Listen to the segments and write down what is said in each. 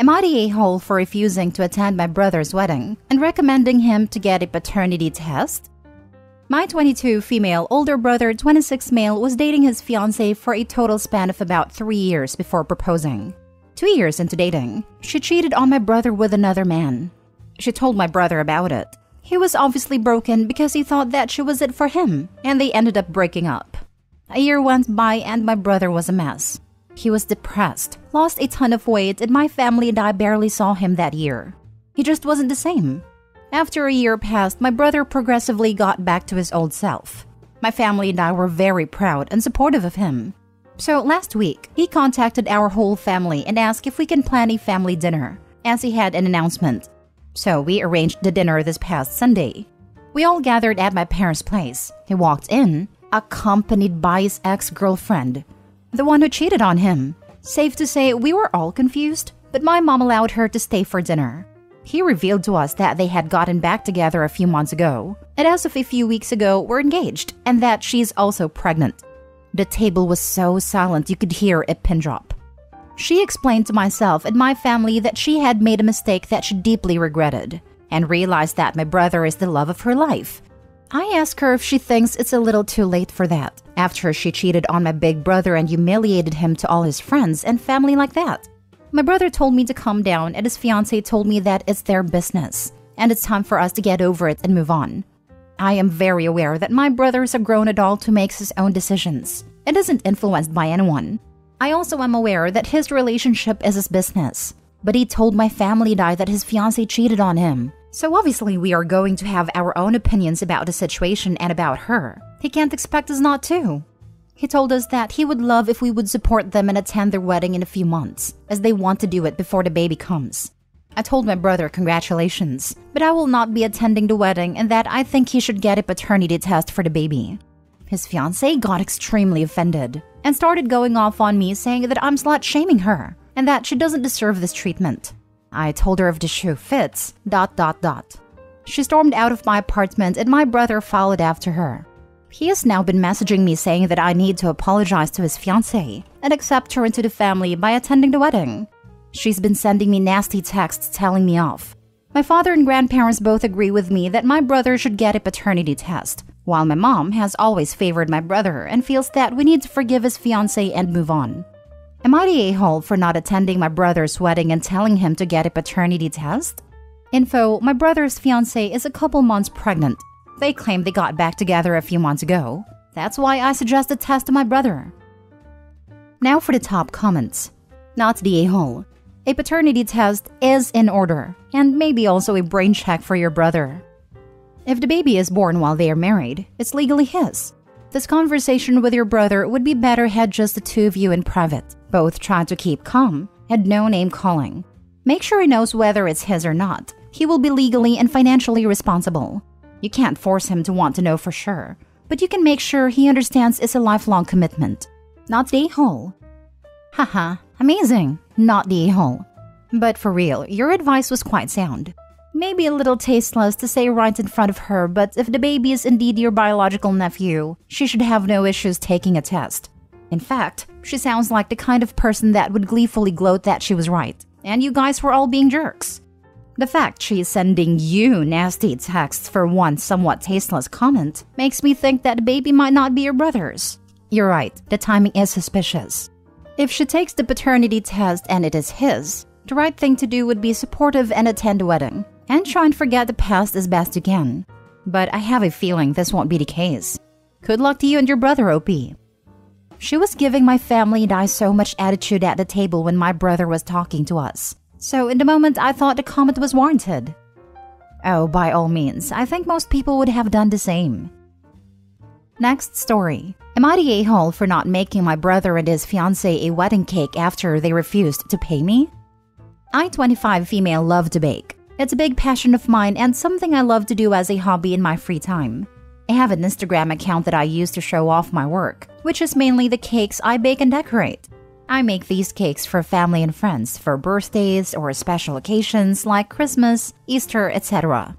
Am I the a-hole for refusing to attend my brother's wedding and recommending him to get a paternity test? My 22 female older brother, 26 male, was dating his fiancée for a total span of about 3 years before proposing. 2 years into dating, she cheated on my brother with another man. She told my brother about it. He was obviously broken because he thought that she was it for him, and they ended up breaking up. A year went by and my brother was a mess. He was depressed, lost a ton of weight, and my family and I barely saw him that year. He just wasn't the same. After a year passed, my brother progressively got back to his old self. My family and I were very proud and supportive of him. So last week, he contacted our whole family and asked if we can plan a family dinner, as he had an announcement. So we arranged the dinner this past Sunday. We all gathered at my parents' place. He walked in, accompanied by his ex-girlfriend, the one who cheated on him. Safe to say, we were all confused, but my mom allowed her to stay for dinner. He revealed to us that they had gotten back together a few months ago, and as of a few weeks ago, were engaged, and that she's also pregnant. The table was so silent you could hear a pin drop. She explained to myself and my family that she had made a mistake that she deeply regretted, and realized that my brother is the love of her life. I asked her if she thinks it's a little too late for that, after she cheated on my big brother and humiliated him to all his friends and family like that. My brother told me to calm down, and his fiancée told me that it's their business, and it's time for us to get over it and move on. I am very aware that my brother is a grown adult who makes his own decisions and isn't influenced by anyone. I also am aware that his relationship is his business, but he told my family and I that his fiancée cheated on him. So obviously we are going to have our own opinions about the situation and about her. He can't expect us not to. He told us that he would love if we would support them and attend their wedding in a few months, as they want to do it before the baby comes. I told my brother congratulations, but I will not be attending the wedding and that I think he should get a paternity test for the baby. His fiancée got extremely offended and started going off on me, saying that I'm slut-shaming her and that she doesn't deserve this treatment. I told her if the shoe fits, ... She stormed out of my apartment and my brother followed after her. He has now been messaging me saying that I need to apologize to his fiancée and accept her into the family by attending the wedding. She's been sending me nasty texts telling me off. My father and grandparents both agree with me that my brother should get a paternity test, while my mom has always favored my brother and feels that we need to forgive his fiancée and move on. Am I the a-hole for not attending my brother's wedding and telling him to get a paternity test? Info: my brother's fiancée is a couple months pregnant. They claim they got back together a few months ago. That's why I suggest a test to my brother. Now for the top comments. Not the a-hole. A paternity test is in order, and maybe also a brain check for your brother. If the baby is born while they are married, it's legally his. This conversation with your brother would be better had just the two of you in private. Both tried to keep calm, had no name calling. Make sure he knows whether it's his or not. He will be legally and financially responsible. You can't force him to want to know for sure, but you can make sure he understands it's a lifelong commitment. Not the a-hole. Haha, amazing. Not the a-hole. But for real, your advice was quite sound. Maybe a little tasteless to say right in front of her, but if the baby is indeed your biological nephew, she should have no issues taking a test. In fact, she sounds like the kind of person that would gleefully gloat that she was right, and you guys were all being jerks. The fact she is sending you nasty texts for one somewhat tasteless comment makes me think that the baby might not be your brother's. You're right, the timing is suspicious. If she takes the paternity test and it is his, the right thing to do would be supportive and attend the wedding, and try and forget the past as best you can. But I have a feeling this won't be the case. Good luck to you and your brother, OP. She was giving my family and I so much attitude at the table when my brother was talking to us. So in the moment, I thought the comment was warranted. Oh, by all means, I think most people would have done the same. Next story. Am I the a-hole for not making my brother and his fiancée a wedding cake after they refused to pay me? I, 25 female, love to bake. It's a big passion of mine and something I love to do as a hobby in my free time. I have an Instagram account that I use to show off my work, which is mainly the cakes I bake and decorate. I make these cakes for family and friends for birthdays or special occasions like Christmas, Easter, etc.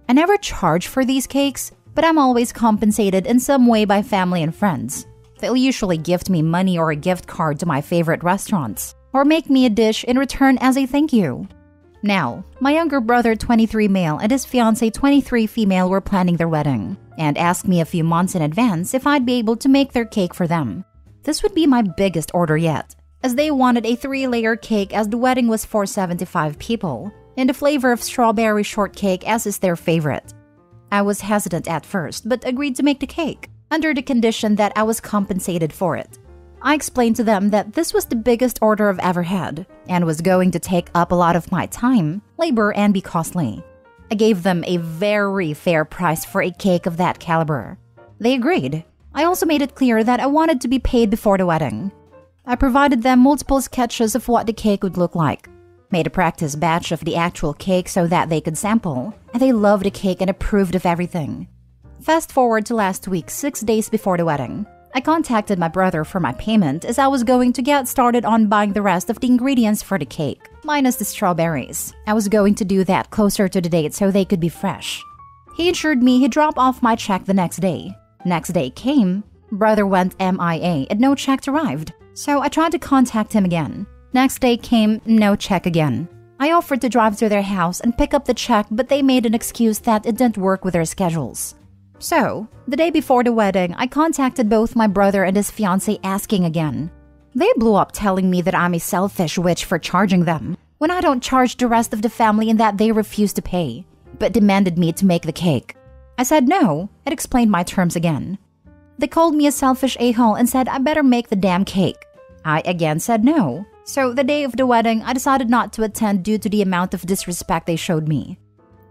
I never charge for these cakes, but I'm always compensated in some way by family and friends. They'll usually gift me money or a gift card to my favorite restaurants. or make me a dish in return as a thank you. Now, my younger brother 23 male and his fiancée 23 female were planning their wedding and asked me a few months in advance if I'd be able to make their cake for them. This would be my biggest order yet, as they wanted a 3-layer cake as the wedding was for 75 people, and a flavor of strawberry shortcake as is their favorite. I was hesitant at first, but agreed to make the cake, under the condition that I was compensated for it. I explained to them that this was the biggest order I've ever had, and was going to take up a lot of my time, labor, and be costly. I gave them a very fair price for a cake of that caliber. They agreed. I also made it clear that I wanted to be paid before the wedding. I provided them multiple sketches of what the cake would look like, made a practice batch of the actual cake so that they could sample, and they loved the cake and approved of everything. Fast forward to last week, 6 days before the wedding. I contacted my brother for my payment as I was going to get started on buying the rest of the ingredients for the cake, minus the strawberries. I was going to do that closer to the date so they could be fresh. He assured me he'd drop off my check the next day. Next day came, brother went MIA and no check arrived, so I tried to contact him again. Next day came, no check again. I offered to drive to their house and pick up the check, but they made an excuse that it didn't work with their schedules. So, the day before the wedding, I contacted both my brother and his fiancée asking again. They blew up telling me that I'm a selfish witch for charging them, when I don't charge the rest of the family and that they refuse to pay, but demanded me to make the cake. I said no, and explained my terms again. They called me a selfish a-hole and said I better make the damn cake. I again said no, so the day of the wedding, I decided not to attend due to the amount of disrespect they showed me.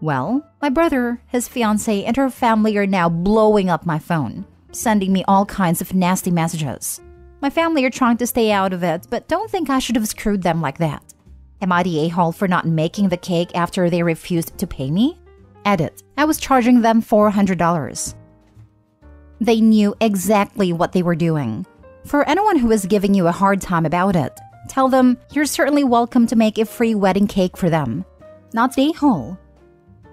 Well, my brother, his fiancée, and her family are now blowing up my phone, sending me all kinds of nasty messages. My family are trying to stay out of it, but don't think I should have screwed them like that. Am I the a-hole for not making the cake after they refused to pay me? Edit. I was charging them $400. They knew exactly what they were doing. For anyone who is giving you a hard time about it, tell them you're certainly welcome to make a free wedding cake for them. Not the a-hole.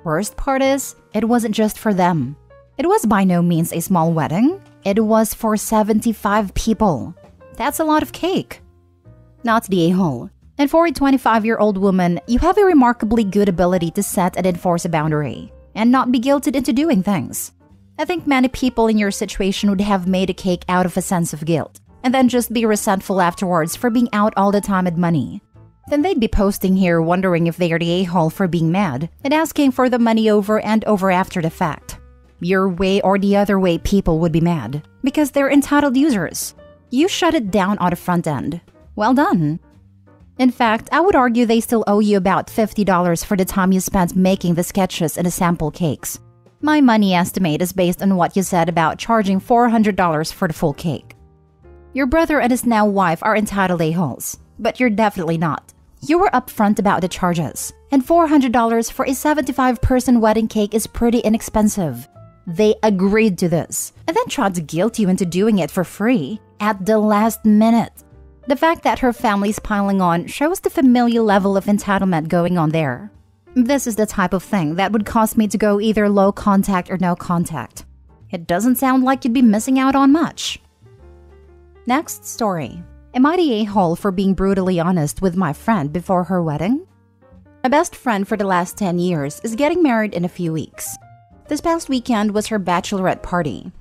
Worst part is, it wasn't just for them. It was by no means a small wedding. It was for 75 people. That's a lot of cake. Not the a-hole. And for a 25-year-old woman, you have a remarkably good ability to set and enforce a boundary, and not be guilted into doing things. I think many people in your situation would have made a cake out of a sense of guilt, and then just be resentful afterwards for being out all the time and money. Then they'd be posting here wondering if they are the a-hole for being mad and asking for the money over and over after the fact. Your way or the other way people would be mad, because they're entitled users. You shut it down on the front end. Well done. In fact, I would argue they still owe you about $50 for the time you spent making the sketches and the sample cakes. My money estimate is based on what you said about charging $400 for the full cake. Your brother and his now wife are entitled a-holes, but you're definitely not. You were upfront about the charges, and $400 for a 75-person wedding cake is pretty inexpensive. They agreed to this, and then tried to guilt you into doing it for free at the last minute. The fact that her family's piling on shows the familial level of entitlement going on there. This is the type of thing that would cause me to go either low contact or no contact. It doesn't sound like you'd be missing out on much. Next story. Am I the a-hole for being brutally honest with my friend before her wedding? My best friend for the last 10 years is getting married in a few weeks. This past weekend was her bachelorette party.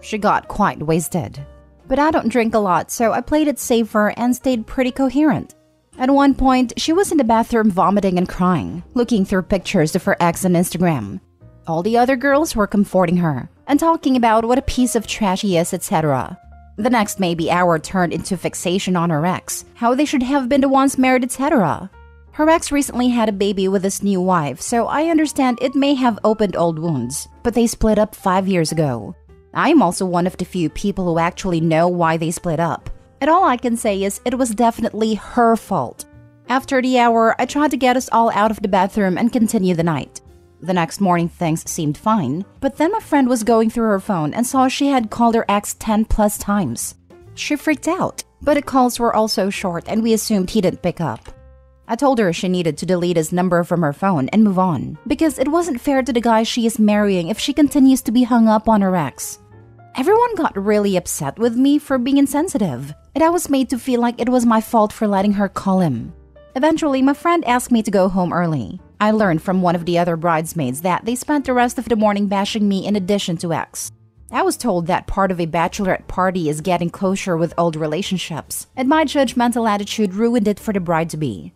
She got quite wasted. But I don't drink a lot, so I played it safer and stayed pretty coherent. At one point, she was in the bathroom vomiting and crying, looking through pictures of her ex on Instagram. All the other girls were comforting her and talking about what a piece of trash he is, etc. The next maybe hour turned into fixation on her ex, how they should have been the ones married, etc. Her ex recently had a baby with his new wife, so I understand it may have opened old wounds, but they split up 5 years ago. I am also one of the few people who actually know why they split up. And all I can say is it was definitely her fault. After the hour, I tried to get us all out of the bathroom and continue the night. The next morning things seemed fine, but then my friend was going through her phone and saw she had called her ex 10 plus times. She freaked out, but the calls were also short and we assumed he didn't pick up. I told her she needed to delete his number from her phone and move on, because it wasn't fair to the guy she is marrying if she continues to be hung up on her ex. Everyone got really upset with me for being insensitive, and I was made to feel like it was my fault for letting her call him. Eventually, my friend asked me to go home early. I learned from one of the other bridesmaids that they spent the rest of the morning bashing me in addition to X. I was told that part of a bachelorette party is getting closure with old relationships, and my judgmental attitude ruined it for the bride-to-be.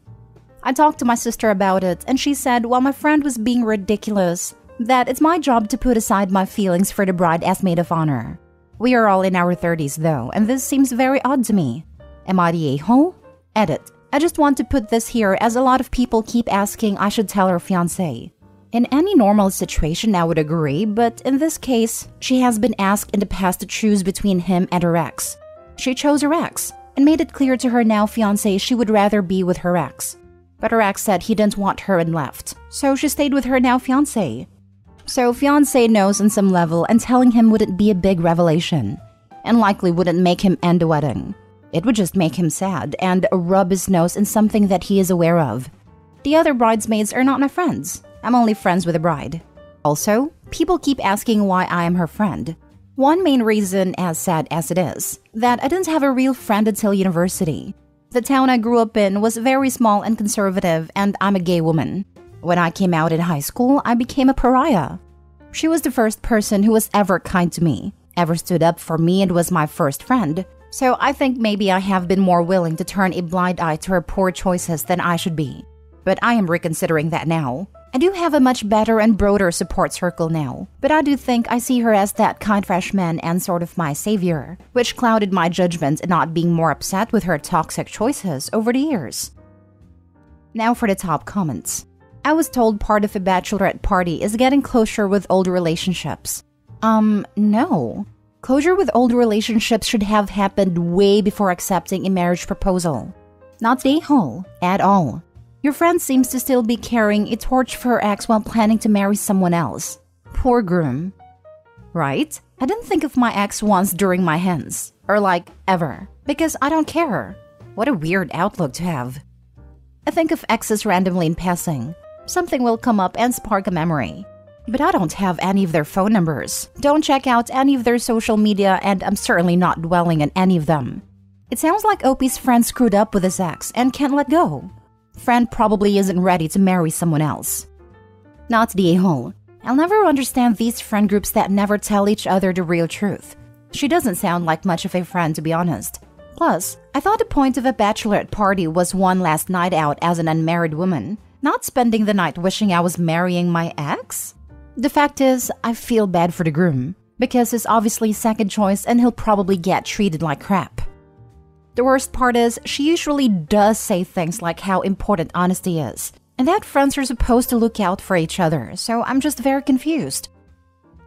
I talked to my sister about it, and she said while my friend was being ridiculous, that it's my job to put aside my feelings for the bride as maid of honor. We are all in our 30s though, and this seems very odd to me. Am I the a-hole? Edit. I just want to put this here as a lot of people keep asking I should tell her fiancé. In any normal situation I would agree, but in this case, she has been asked in the past to choose between him and her ex. She chose her ex, and made it clear to her now fiancé she would rather be with her ex. But her ex said he didn't want her and left, so she stayed with her now fiancé. So fiancé knows on some level, and telling him wouldn't be a big revelation, and likely wouldn't make him end the wedding. It would just make him sad and rub his nose in something that he is aware of. The other bridesmaids are not my friends. I'm only friends with the bride. Also, people keep asking why I am her friend. One main reason, as sad as it is, that I didn't have a real friend until university. The town I grew up in was very small and conservative, and I'm a gay woman. When I came out in high school, I became a pariah. She was the first person who was ever kind to me, ever stood up for me, and was my first friend. So I think maybe I have been more willing to turn a blind eye to her poor choices than I should be. But I am reconsidering that now. I do have a much better and broader support circle now, but I do think I see her as that kind freshman and sort of my savior, which clouded my judgment in not being more upset with her toxic choices over the years. Now for the top comments. I was told part of a bachelorette party is getting closure with old relationships. No. Closure with old relationships should have happened way before accepting a marriage proposal. Not the a-hole at all. Your friend seems to still be carrying a torch for her ex while planning to marry someone else. Poor groom. Right? I didn't think of my ex once during my hens. Or like, ever. Because I don't care. What a weird outlook to have. I think of exes randomly in passing. Something will come up and spark a memory. But I don't have any of their phone numbers, don't check out any of their social media, and I'm certainly not dwelling on any of them. It sounds like Opie's friend screwed up with his ex and can't let go. Friend probably isn't ready to marry someone else. Not the a-hole. I'll never understand these friend groups that never tell each other the real truth. She doesn't sound like much of a friend, to be honest. Plus, I thought the point of a bachelorette party was one last night out as an unmarried woman, not spending the night wishing I was marrying my ex. The fact is, I feel bad for the groom, because he's obviously second choice and he'll probably get treated like crap. The worst part is, she usually does say things like how important honesty is, and that friends are supposed to look out for each other, so I'm just very confused.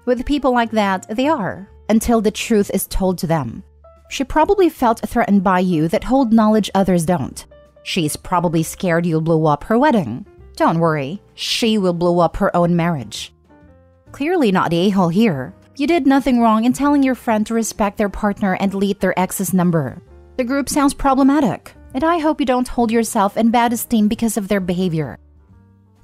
With people like that, they are, until the truth is told to them. She probably felt threatened by you that hold knowledge others don't. She's probably scared you'll blow up her wedding. Don't worry, she will blow up her own marriage. Clearly not the a-hole here. You did nothing wrong in telling your friend to respect their partner and delete their ex's number. The group sounds problematic, and I hope you don't hold yourself in bad esteem because of their behavior.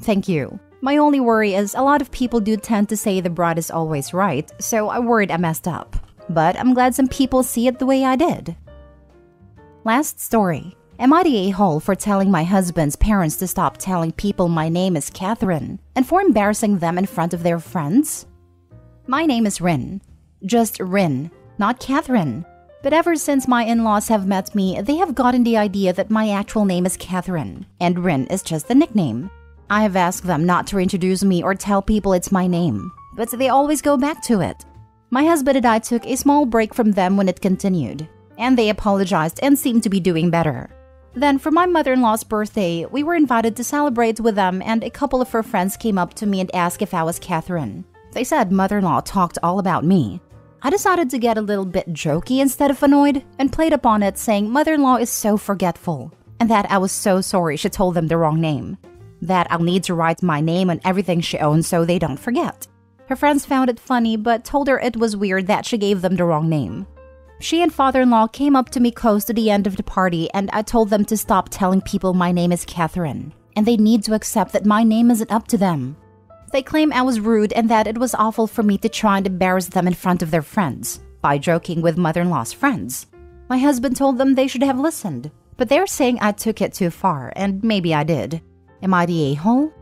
Thank you. My only worry is a lot of people do tend to say the bride is always right, so I worried I messed up. But I'm glad some people see it the way I did. Last story. Am I the a-hole for telling my husband's parents to stop telling people my name is Katherine and for embarrassing them in front of their friends? My name is Rin. Just Rin, not Katherine. But ever since my in-laws have met me, they have gotten the idea that my actual name is Katherine, and Rin is just a nickname. I have asked them not to introduce me or tell people it's my name, but they always go back to it. My husband and I took a small break from them when it continued, and they apologized and seemed to be doing better. Then, for my mother-in-law's birthday, we were invited to celebrate with them, and a couple of her friends came up to me and asked if I was Katherine. They said mother-in-law talked all about me. I decided to get a little bit jokey instead of annoyed, and played upon it saying mother-in-law is so forgetful, and that I was so sorry she told them the wrong name. That I'll need to write my name on everything she owns so they don't forget. Her friends found it funny, but told her it was weird that she gave them the wrong name. She and father-in-law came up to me close to the end of the party, and I told them to stop telling people my name is Katherine, and they need to accept that my name isn't up to them. They claim I was rude and that it was awful for me to try and embarrass them in front of their friends. by joking with mother-in-law's friends. My husband told them they should have listened, but they're saying I took it too far, and maybe I did. Am I the a-hole?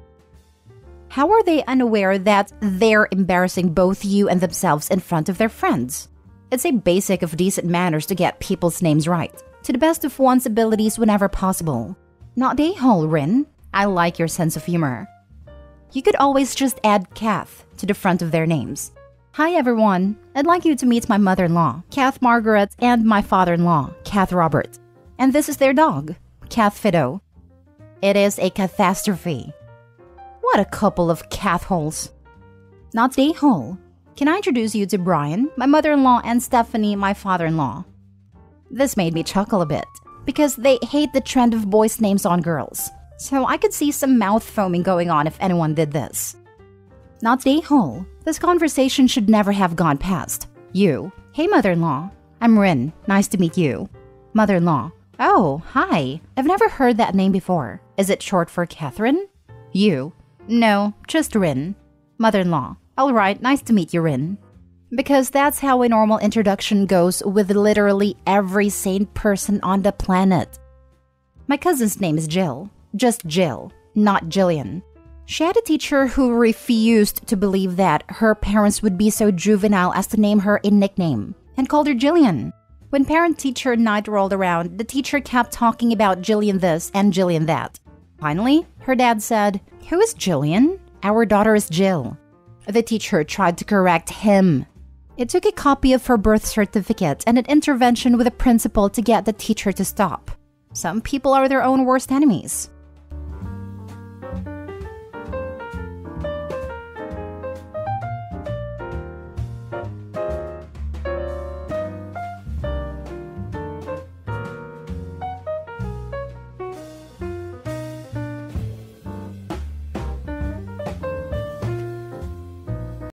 How are they unaware that they're embarrassing both you and themselves in front of their friends? It's a basic of decent manners to get people's names right, to the best of one's abilities whenever possible. Not the a-hole, Rin. I like your sense of humor. You could always just add Kath to the front of their names. Hi everyone, I'd like you to meet my mother-in-law, Kath Margaret, and my father-in-law, Kath Robert. And this is their dog, Kath Fido. It is a catastrophe. What a couple of Kath holes. Not the hole. Can I introduce you to Brian, my mother-in-law, and Stephanie, my father-in-law? This made me chuckle a bit, because they hate the trend of boys' names on girls. So I could see some mouth foaming going on if anyone did this. Not the hole. This conversation should never have gone past. You. Hey, mother-in-law. I'm Rin. Nice to meet you. Mother-in-law. Oh, hi. I've never heard that name before. Is it short for Katherine? You. No, just Rin. Mother-in-law. All right, nice to meet you, Rin. Because that's how a normal introduction goes with literally every sane person on the planet. My cousin's name is Jill. Just Jill, not Jillian. She had a teacher who refused to believe that her parents would be so juvenile as to name her a nickname, and called her Jillian. When parent-teacher night rolled around, the teacher kept talking about Jillian this and Jillian that. Finally, her dad said, "Who is Jillian? Our daughter is Jill." The teacher tried to correct him. It took a copy of her birth certificate and an intervention with the principal to get the teacher to stop. Some people are their own worst enemies.